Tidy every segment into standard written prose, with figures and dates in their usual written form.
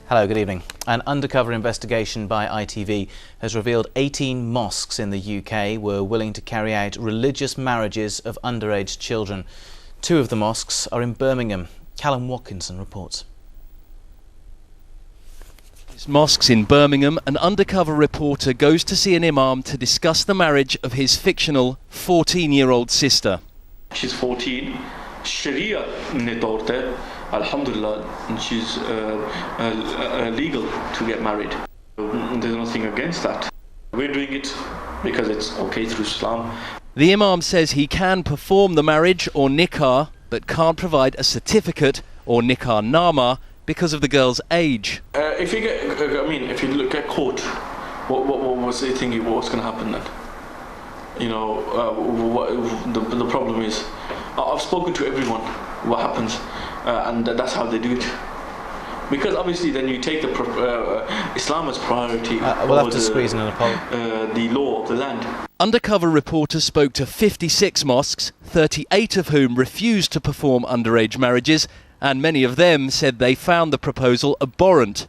Hello, good evening. An undercover investigation by ITV has revealed 18 mosques in the UK were willing to carry out religious marriages of underage children. 2 of the mosques are in Birmingham. Callum Watkinson reports. Mosques in Birmingham, an undercover reporter goes to see an imam to discuss the marriage of his fictional 14-year-old sister. She's 14. Sharia ne torte, alhamdulillah, and she's legal to get married. There's nothing against that. We're doing it because it's okay through Islam. The imam says he can perform the marriage or nikah, but can't provide a certificate or nikah nama because of the girl's age. If you get caught, what's the thing? What's going to happen then? You know, the problem is, I've spoken to everyone. What happens, and that's how they do it. Because obviously, then you take the Islam as priority. We'll have to squeeze in an apology. The law of the land. Undercover reporters spoke to 56 mosques, 38 of whom refused to perform underage marriages, and many of them said they found the proposal abhorrent.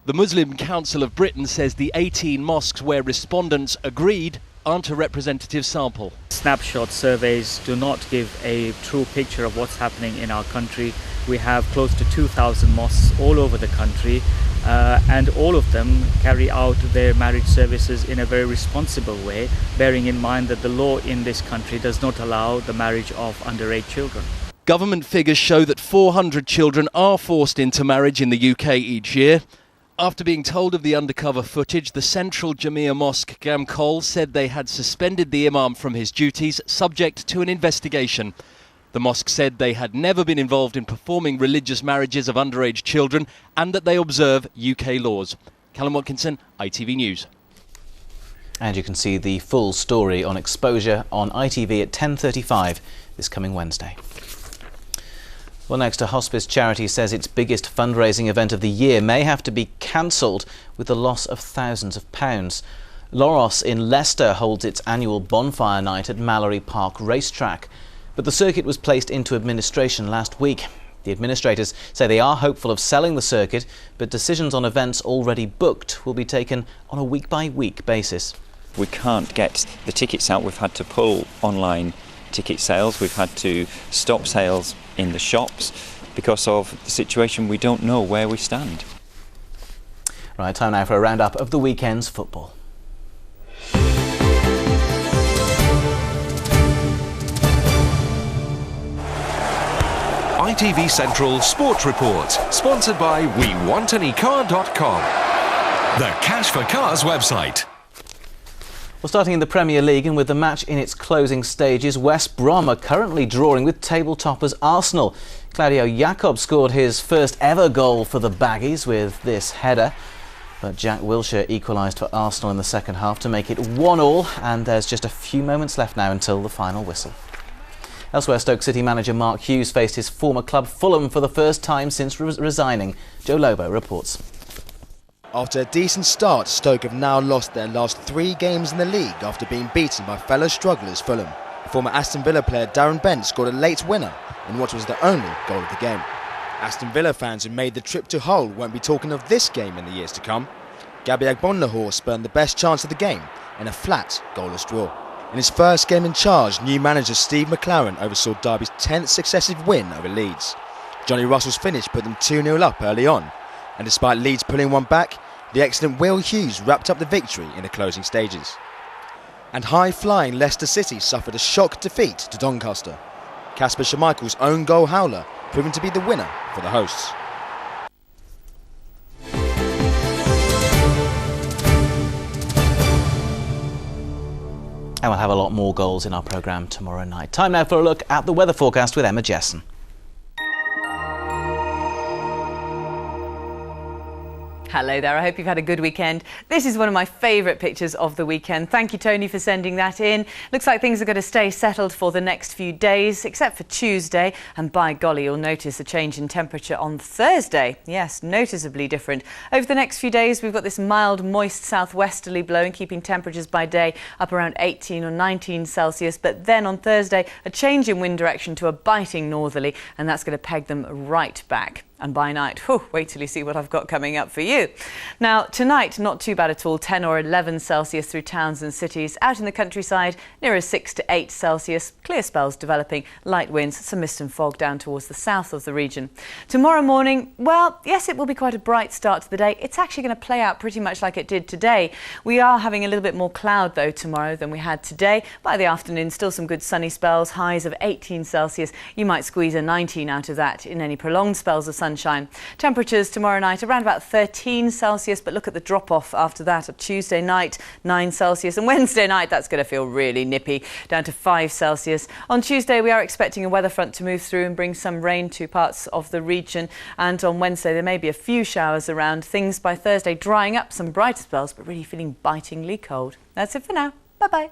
The Muslim Council of Britain says the 18 mosques where respondents agreed aren't a representative sample. Snapshot surveys do not give a true picture of what's happening in our country. We have close to 2,000 mosques all over the country, and all of them carry out their marriage services in a very responsible way, bearing in mind that the law in this country does not allow the marriage of underage children. Government figures show that 400 children are forced into marriage in the UK each year. After being told of the undercover footage, the Central Jamia Mosque Gamkol said they had suspended the imam from his duties, subject to an investigation. The mosque said they had never been involved in performing religious marriages of underage children and that they observe UK laws. Callum Watkinson, ITV News. And you can see the full story on exposure on ITV at 10:35 this coming Wednesday. Well, next, a hospice charity says its biggest fundraising event of the year may have to be cancelled with the loss of thousands of pounds. Loros in Leicester holds its annual bonfire night at Mallory Park Racetrack, but the circuit was placed into administration last week. The administrators say they are hopeful of selling the circuit, but decisions on events already booked will be taken on a week-by-week basis. We can't get the tickets out. We've had to pull online ticket sales. We've had to stop sales in the shops because of the situation. We don't know where we stand. Right, time now for a roundup of the weekend's football. ITV Central Sports Report, sponsored by WeWantAnyCar.com, the Cash for Cars website. Well, starting in the Premier League and with the match in its closing stages, West Brom are currently drawing with table toppers Arsenal. Claudio Jacob scored his first ever goal for the Baggies with this header, but Jack Wilshere equalised for Arsenal in the second half to make it 1-1, and there's just a few moments left now until the final whistle. Elsewhere, Stoke City manager Mark Hughes faced his former club Fulham for the first time since resigning. Joe Lobo reports. After a decent start, Stoke have now lost their last 3 games in the league after being beaten by fellow strugglers Fulham. Former Aston Villa player Darren Bent scored a late winner in what was the only goal of the game. Aston Villa fans who made the trip to Hull won't be talking of this game in the years to come. Gabby Agbonlahor spurned the best chance of the game in a flat, goalless draw. In his first game in charge, new manager Steve McLaren oversaw Derby's 10th successive win over Leeds. Johnny Russell's finish put them 2-0 up early on, and despite Leeds pulling one back, the excellent Will Hughes wrapped up the victory in the closing stages. And high-flying Leicester City suffered a shock defeat to Doncaster. Kasper Schmeichel's own goal howler proving to be the winner for the hosts. And we'll have a lot more goals in our programme tomorrow night. Time now for a look at the weather forecast with Emma Jessen. Hello there, I hope you've had a good weekend. This is one of my favourite pictures of the weekend. Thank you, Tony, for sending that in. Looks like things are going to stay settled for the next few days, except for Tuesday. And by golly, you'll notice a change in temperature on Thursday. Yes, noticeably different. Over the next few days, we've got this mild, moist southwesterly blowing, keeping temperatures by day up around 18 or 19 Celsius. But then on Thursday, a change in wind direction to a biting northerly, and that's going to peg them right back. And by night, wait till you see what I've got coming up for you. Now, tonight, not too bad at all, 10 or 11 Celsius through towns and cities. Out in the countryside, nearer 6 to 8 Celsius. Clear spells developing, light winds, some mist and fog down towards the south of the region. Tomorrow morning, well, yes, it will be quite a bright start to the day. It's actually going to play out pretty much like it did today. We are having a little bit more cloud, though, tomorrow than we had today. By the afternoon, still some good sunny spells, highs of 18 Celsius. You might squeeze a 19 out of that in any prolonged spells of sunshine. Temperatures tomorrow night around about 13 Celsius, but look at the drop-off after that. Of Tuesday night, 9 Celsius, and Wednesday night, that's going to feel really nippy, down to 5 Celsius. On Tuesday, we are expecting a weather front to move through and bring some rain to parts of the region, and on Wednesday, there may be a few showers around. Things by Thursday drying up, some brighter spells, but really feeling bitingly cold. That's it for now. Bye-bye.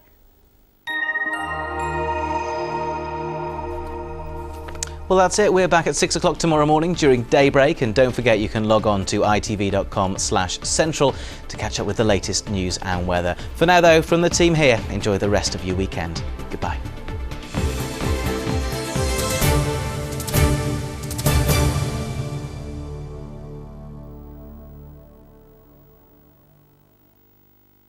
Well, that's it. We're back at 6 o'clock tomorrow morning during daybreak, and don't forget you can log on to itv.com/central to catch up with the latest news and weather. For now, though, from the team here, enjoy the rest of your weekend. Goodbye.